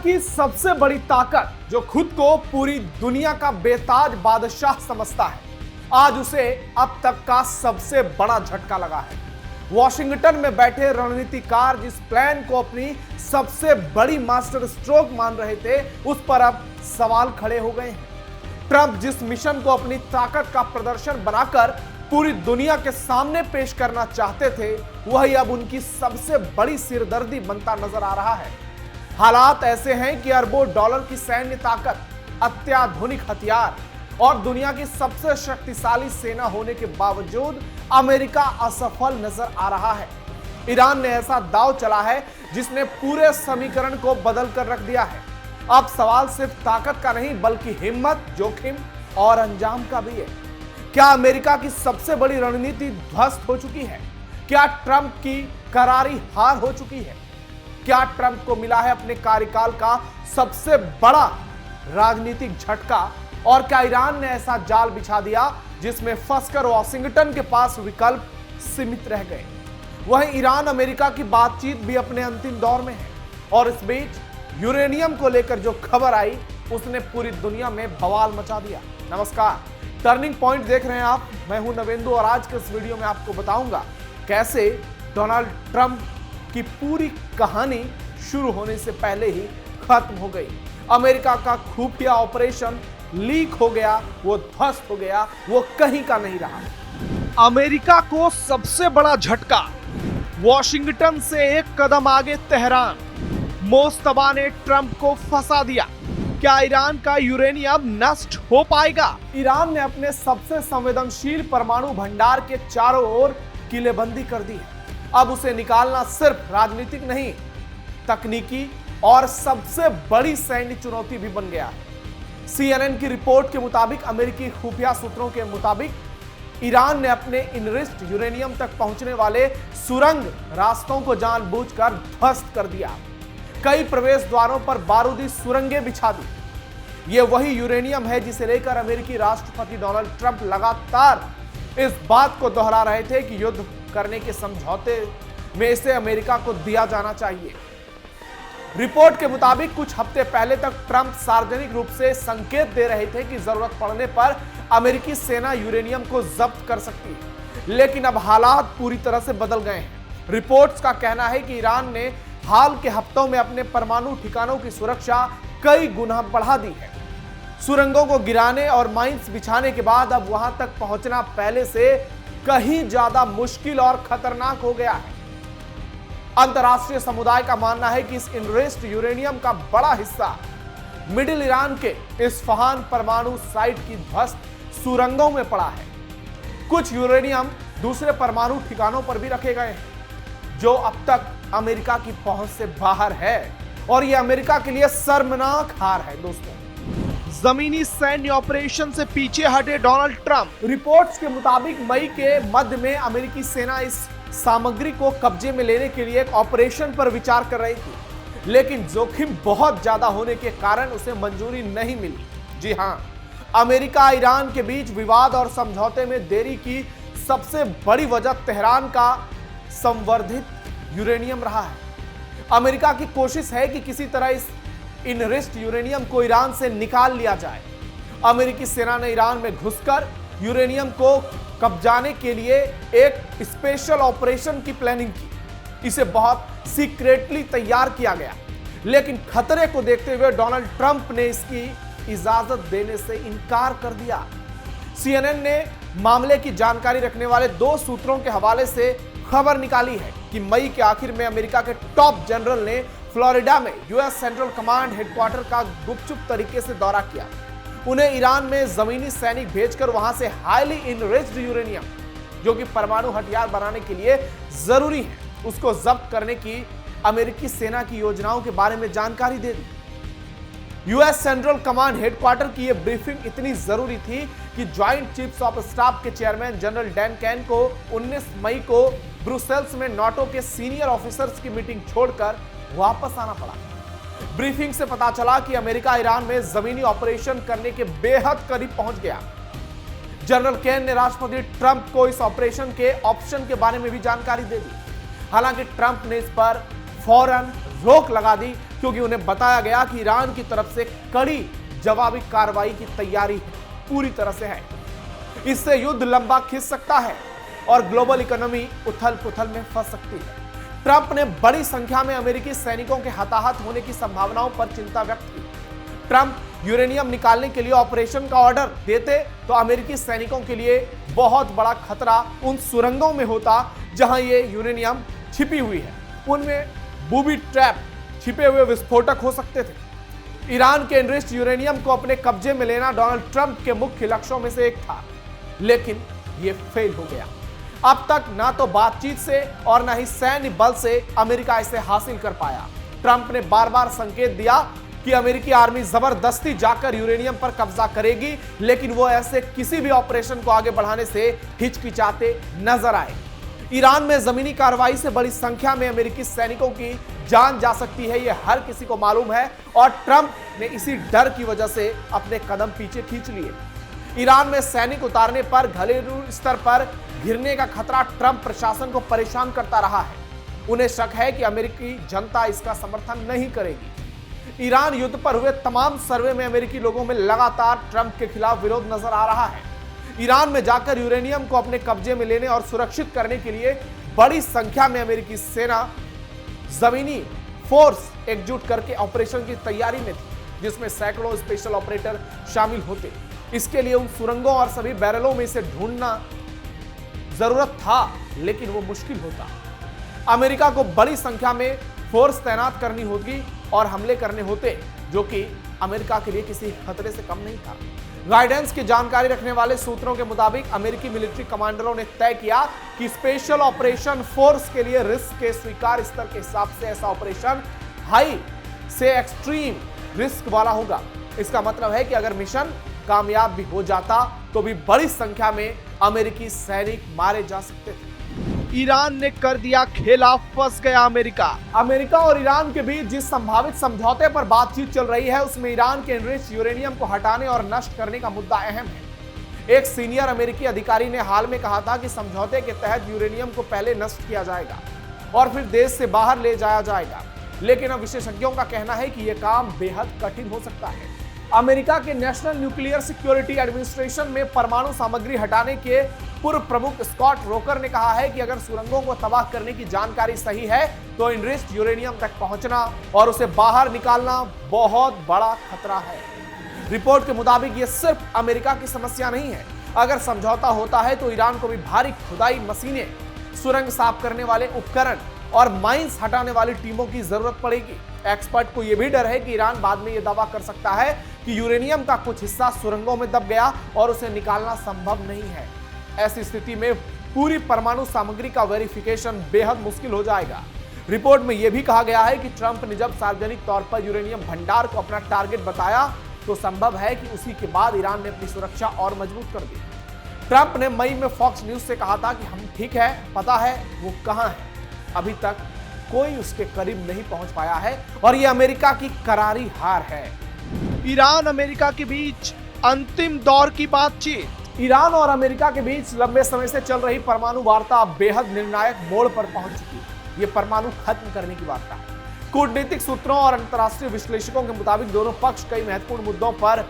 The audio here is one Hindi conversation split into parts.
की सबसे बड़ी ताकत, जो खुद को पूरी दुनिया का बेताज बादशाह समझता है, आज उसे अब तक का सबसे बड़ा झटका लगा है। वॉशिंगटन में बैठे रणनीतिकार जिस प्लान को अपनी सबसे बड़ी मास्टर स्ट्रोक मान रहे थे, उस पर अब सवाल खड़े हो गए हैं। ट्रंप जिस मिशन को अपनी ताकत का प्रदर्शन बनाकर पूरी दुनिया के सामने पेश करना चाहते थे, वही अब उनकी सबसे बड़ी सिरदर्दी बनता नजर आ रहा है। हालात ऐसे हैं कि अरबों डॉलर की सैन्य ताकत, अत्याधुनिक हथियार और दुनिया की सबसे शक्तिशाली सेना होने के बावजूद अमेरिका असफल नजर आ रहा है। ईरान ने ऐसा दांव चला है जिसने पूरे समीकरण को बदल कर रख दिया है। अब सवाल सिर्फ ताकत का नहीं, बल्कि हिम्मत, जोखिम और अंजाम का भी है। क्या अमेरिका की सबसे बड़ी रणनीति ध्वस्त हो चुकी है? क्या ट्रंप की करारी हार हो चुकी है? क्या ट्रंप को मिला है अपने कार्यकाल का सबसे बड़ा राजनीतिक झटका? और क्या ईरान ने ऐसा जाल बिछा दिया जिसमें फंसकर वॉशिंगटन के पास विकल्प सीमित रह गए? वहीं ईरान अमेरिका की बातचीत भी अपने अंतिम दौर में है और इस बीच यूरेनियम को लेकर जो खबर आई, उसने पूरी दुनिया में बवाल मचा दिया। नमस्कार, टर्निंग पॉइंट देख रहे हैं आप। मैं हूं नवेंदु और आज के इस वीडियो में आपको बताऊंगा कैसे डोनाल्ड ट्रंप की पूरी कहानी शुरू होने से पहले ही खत्म हो गई। अमेरिका का खुफिया ऑपरेशन लीक हो गया, वो ध्वस्त हो गया, वो कहीं का नहीं रहा। अमेरिका को सबसे बड़ा झटका, वॉशिंगटन से एक कदम आगे तेहरान। मोस्तफा ने ट्रंप को फंसा दिया। क्या ईरान का यूरेनियम नष्ट हो पाएगा? ईरान ने अपने सबसे संवेदनशील परमाणु भंडार के चारों ओर किलेबंदी कर दी है। अब उसे निकालना सिर्फ राजनीतिक नहीं, तकनीकी और सबसे बड़ी सैन्य चुनौती भी बन गया है। CNN की रिपोर्ट के मुताबिक, अमेरिकी खुफिया सूत्रों के मुताबिक, ईरान ने अपने इनरिच्ड यूरेनियम तक पहुंचने वाले सुरंग रास्तों को जानबूझकर ध्वस्त कर दिया। कई प्रवेश द्वारों पर बारूदी सुरंगें बिछा दी। यह वही यूरेनियम है जिसे लेकर अमेरिकी राष्ट्रपति डोनाल्ड ट्रंप लगातार इस बात को दोहरा रहे थे कि युद्ध करने के समझौते में इसे अमेरिका को दिया जाना चाहिए। रिपोर्ट के मुताबिक कुछ हफ्ते पहले तक ट्रंप सार्वजनिक रूप से संकेत दे रहे थे कि जरूरत पड़ने पर अमेरिकी सेना यूरेनियम को जब्त कर सकती है, लेकिन अब हालात पूरी तरह से बदल गए हैं। रिपोर्ट्स का कहना है कि ईरान ने हाल के हफ्तों में अपने परमाणु ठिकानों की सुरक्षा कई गुना बढ़ा दी है। सुरंगों को गिराने और माइंस बिछाने के बाद अब वहां तक पहुंचना पहले से कहीं ज्यादा मुश्किल और खतरनाक हो गया है। अंतर्राष्ट्रीय समुदाय का मानना है कि इस इनरिच्ड यूरेनियम का बड़ा हिस्सा मिडिल ईरान के इस्फहान परमाणु साइट की ध्वस्त सुरंगों में पड़ा है। कुछ यूरेनियम दूसरे परमाणु ठिकानों पर भी रखे गए हैं, जो अब तक अमेरिका की पहुंच से बाहर है, और यह अमेरिका के लिए शर्मनाक हार है। दोस्तों, जमीनी सैन्य ऑपरेशन से पीछे हटे डोनाल्ड ट्रंप। रिपोर्ट्स के मुताबिक मई के मध्य में अमेरिकी सेना इस सामग्री को कब्जे में लेने के लिए एक ऑपरेशन पर विचार कर रही थी, लेकिन जोखिम बहुत ज्यादा होने के कारण उसे मंजूरी नहीं मिली। जी हां, अमेरिका ईरान के बीच विवाद और समझौते में देरी की सबसे बड़ी वजह तेहरान का संवर्धित यूरेनियम रहा है। अमेरिका की कोशिश है कि किसी तरह इस इनरिच्ड यूरेनियम को ईरान से निकाल लिया जाए। अमेरिकी सेना ने ईरान में घुसकर यूरेनियम को कब्जाने के लिए एक स्पेशल ऑपरेशन की प्लानिंग की। इसे बहुत सीक्रेटली तैयार किया गया, लेकिन खतरे को देखते हुए डोनाल्ड ट्रंप ने इसकी इजाजत देने से इनकार कर दिया। CNN ने मामले की जानकारी रखने वाले 2 सूत्रों के हवाले से खबर निकाली है कि मई के आखिर में अमेरिका के टॉप जनरल ने फ्लोरिडा में US सेंट्रल कमांड हेडक्वार्टर का गुपचुप तरीके से दौरा किया। उन्हें ईरान में जमीनी सैनिक भेजकर वहां से हाईली इनरिच्ड यूरेनियम, जो कि परमाणु हथियार बनाने के लिए जरूरी है, उसको जब्त करने की अमेरिकी सेना की योजनाओं के बारे में जानकारी दे दी। US सेंट्रल कमांड हेडक्वार्टर की यह ब्रीफिंग इतनी जरूरी थी कि ज्वाइंट चीफ्स ऑफ स्टाफ के चेयरमैन जनरल डैन कैन को 19 मई को ब्रुसेल्स में नाटो के सीनियर ऑफिसर्स की मीटिंग छोड़कर वापस आना पड़ा। ब्रीफिंग से पता चला कि अमेरिका ईरान में जमीनी ऑपरेशन करने के बेहद करीब पहुंच गया। जनरल कैन ने राष्ट्रपति ट्रंप को इस ऑपरेशन के ऑप्शन के बारे में भी जानकारी दे दी। हालांकि ट्रंप ने इस पर फौरन रोक लगा दी, क्योंकि उन्हें बताया गया कि ईरान की तरफ से कड़ी जवाबी कार्रवाई की तैयारी पूरी तरह से है। इससे युद्ध लंबा खिंच सकता है और ग्लोबल इकोनॉमी उथल पुथल में फंस सकती है। ट्रंप ने बड़ी संख्या में अमेरिकी सैनिकों के हताहत होने की संभावनाओं पर चिंता व्यक्त की। ट्रंप यूरेनियम निकालने के लिए ऑपरेशन का ऑर्डर देते तो अमेरिकी सैनिकों के लिए बहुत बड़ा खतरा उन सुरंगों में होता जहां ये यूरेनियम छिपी हुई है। उनमें बूबी ट्रैप, छिपे हुए विस्फोटक हो सकते थे। ईरान के एनरिच्ड यूरेनियम को अपने कब्जे में लेना डोनाल्ड ट्रंप के मुख्य लक्ष्यों में से एक था, लेकिन यह फेल हो गया। अब तक ना तो बातचीत से और ना ही सैन्य बल से अमेरिका इसे हासिल कर पाया। ट्रंप ने बार बार संकेत दिया कि अमेरिकी आर्मी जबरदस्ती जाकर यूरेनियम पर कब्जा करेगी, लेकिन वो ऐसे किसी भी ऑपरेशन को आगे बढ़ाने से हिचकिचाते नजर आए। ईरान में जमीनी कार्रवाई से बड़ी संख्या में अमेरिकी सैनिकों की जान जा सकती है, यह हर किसी को मालूम है और ट्रंप ने इसी डर की वजह से अपने कदम पीछे खींच लिए। ईरान में सैनिक उतारने पर घरेलू स्तर पर गिरने का खतरा ट्रंप प्रशासन को परेशान करता रहा है। उन्हें शक है कि अमेरिकी जनता इसका समर्थन नहीं करेगी। ईरान युद्ध पर हुए तमाम सर्वे में अमेरिकी लोगों में लगातार ट्रंप के खिलाफ विरोध नजर आ रहा है। ईरान में जाकर यूरेनियम को अपने कब्जे में लेने और सुरक्षित करने के लिए बड़ी संख्या में अमेरिकी सेना जमीनी फोर्स एकजुट करके ऑपरेशन की तैयारी में थी, जिसमें सैकड़ों स्पेशल ऑपरेटर शामिल होते। इसके लिए उन सुरंगों और सभी बैरलों में इसे ढूंढना जरूरत था, लेकिन वो मुश्किल होता। अमेरिका को बड़ी संख्या में फोर्स तैनात करनी होगी और हमले करने होते, जो कि अमेरिका के लिए किसी खतरे से कम नहीं था। गाइडेंस की जानकारी रखने वाले सूत्रों के मुताबिक अमेरिकी मिलिट्री कमांडरों ने तय किया कि स्पेशल ऑपरेशन फोर्स के लिए रिस्क के स्वीकार स्तर के हिसाब से ऐसा ऑपरेशन हाई से एक्सट्रीम रिस्क वाला होगा। इसका मतलब है कि अगर मिशन कामयाब भी हो जाता तो भी बड़ी संख्या में अमेरिकी सैनिक मारे जा सकते थे। ईरान ने कर दिया खेला, फंस गया अमेरिका। अमेरिका और ईरान के बीच जिस संभावित समझौते पर बातचीत चल रही है, उसमें ईरान के एनरिच्ड यूरेनियम को हटाने और नष्ट करने का मुद्दा अहम है। एक सीनियर अमेरिकी अधिकारी ने हाल में कहा था कि समझौते के तहत यूरेनियम को पहले नष्ट किया जाएगा और फिर देश से बाहर ले जाया जाएगा, लेकिन अब विशेषज्ञों का कहना है कि यह काम बेहद कठिन हो सकता है। अमेरिका के नेशनल न्यूक्लियर सिक्योरिटी एडमिनिस्ट्रेशन में परमाणु सामग्री हटाने के पूर्व प्रमुख स्कॉट रोकर ने कहा है कि अगर सुरंगों को तबाह करने की जानकारी सही है तो एनरिच्ड यूरेनियम तक पहुंचना और उसे बाहर निकालना बहुत बड़ा खतरा है। रिपोर्ट के मुताबिक यह सिर्फ अमेरिका की समस्या नहीं है। अगर समझौता होता है तो ईरान को भी भारी खुदाई मशीनें, सुरंग साफ करने वाले उपकरण और माइंस हटाने वाली टीमों की जरूरत पड़ेगी। एक्सपर्ट को यह भी डर है कि ईरान बाद में यह दावा कर सकता है कि यूरेनियम का कुछ हिस्सा सुरंगों में दब गया और उसे निकालना संभव नहीं है। ऐसी स्थिति में पूरी परमाणु सामग्री का वेरिफिकेशन बेहद मुश्किल हो जाएगा। रिपोर्ट में यह भी कहा गया है कि ट्रंप ने जब सार्वजनिक तौर पर यूरेनियम भंडार को अपना टारगेट बताया तो संभव है कि उसी के बाद ईरान ने अपनी सुरक्षा और मजबूत कर दी। ट्रंप ने मई में फॉक्स न्यूज से कहा था कि हम ठीक है, पता है वो कहां है। अभी तक कोई उसके करीब नहीं पहुंच पाया है और यह अमेरिका की करारी हार है। ईरान अमेरिका के बीच अंतिम दौर की बातचीत। ईरान और अमेरिका के बीच लंबे समय से चल रही परमाणु वार्ता अब बेहद निर्णायक मोड़ पर पहुंच चुकी है। यह परमाणु खत्म करने की वार्ता है। कूटनीतिक सूत्रों और अंतर्राष्ट्रीय विश्लेषकों के मुताबिक दोनों पक्ष कई महत्वपूर्ण मुद्दों पर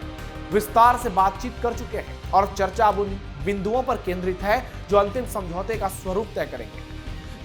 विस्तार से बातचीत कर चुके हैं और चर्चा अब उन बिंदुओं पर केंद्रित है जो अंतिम समझौते का स्वरूप तय करेंगे।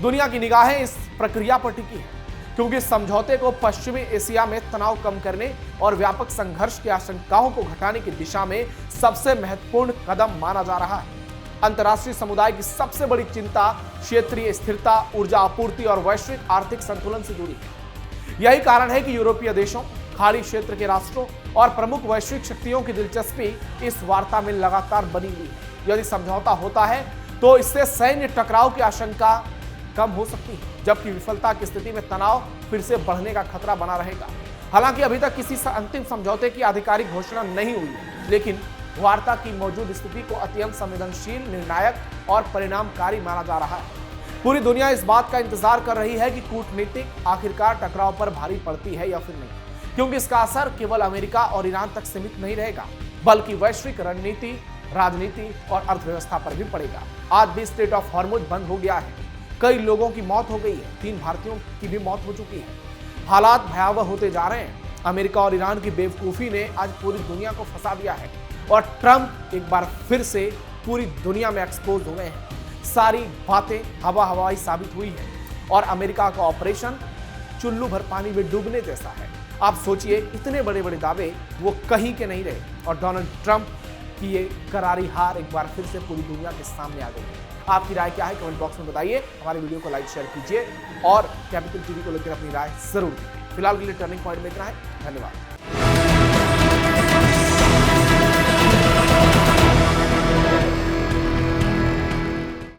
दुनिया की निगाहें इस प्रक्रिया पर टिकी है क्योंकि इस समझौते को पश्चिमी एशिया में तनाव कम करने और व्यापक संघर्ष की आशंकाओं को घटाने की दिशा में सबसे महत्वपूर्ण कदम माना जा रहा है। अंतर्राष्ट्रीय समुदाय की सबसे बड़ी चिंता क्षेत्रीय स्थिरता, ऊर्जा आपूर्ति और वैश्विक आर्थिक संतुलन से जुड़ी है। यही कारण है कि यूरोपीय देशों, खाड़ी क्षेत्र के राष्ट्रों और प्रमुख वैश्विक शक्तियों की दिलचस्पी इस वार्ता में लगातार बनी हुई है। यदि समझौता होता है तो इससे सैन्य टकराव की आशंका कम हो सकती है, जबकि विफलता की स्थिति में तनाव फिर से बढ़ने का खतरा बना रहेगा। हालांकि अभी तक किसी अंतिम समझौते की आधिकारिक घोषणा नहीं हुई है, लेकिन वार्ता की मौजूद स्थिति को अत्यंत संवेदनशील, निर्णायक और परिणामकारी माना जा रहा है। पूरी दुनिया इस बात का इंतजार कर रही है कि कूटनीतिक आखिरकार टकराव पर भारी पड़ती है या फिर नहीं, क्योंकि इसका असर केवल अमेरिका और ईरान तक सीमित नहीं रहेगा, बल्कि वैश्विक रणनीति, राजनीति और अर्थव्यवस्था पर भी पड़ेगा। आज भी स्ट्रेट ऑफ हॉर्मुज बंद हो गया है, कई लोगों की मौत हो गई है, 3 भारतीयों की भी मौत हो चुकी है। हालात भयावह होते जा रहे हैं। अमेरिका और ईरान की बेवकूफी ने आज पूरी दुनिया को फंसा दिया है और ट्रंप एक बार फिर से पूरी दुनिया में एक्सपोज हो गए हैं। सारी बातें हवाई साबित हुई है और अमेरिका का ऑपरेशन चुल्लू भर पानी में डूबने जैसा है। आप सोचिए, इतने बड़े बड़े दावे वो कहीं के नहीं रहे और डोनाल्ड ट्रंप की ये करारी हार एक बार फिर से पूरी दुनिया के सामने आ गई है। आपकी राय क्या है कमेंट बॉक्स में बताइए। हमारे वीडियो को लाइक शेयर कीजिए और कैपिटल टीवी को लेकर अपनी राय जरूर दीजिए। फिलहाल के लिए टर्निंग पॉइंट में इतना है। धन्यवाद।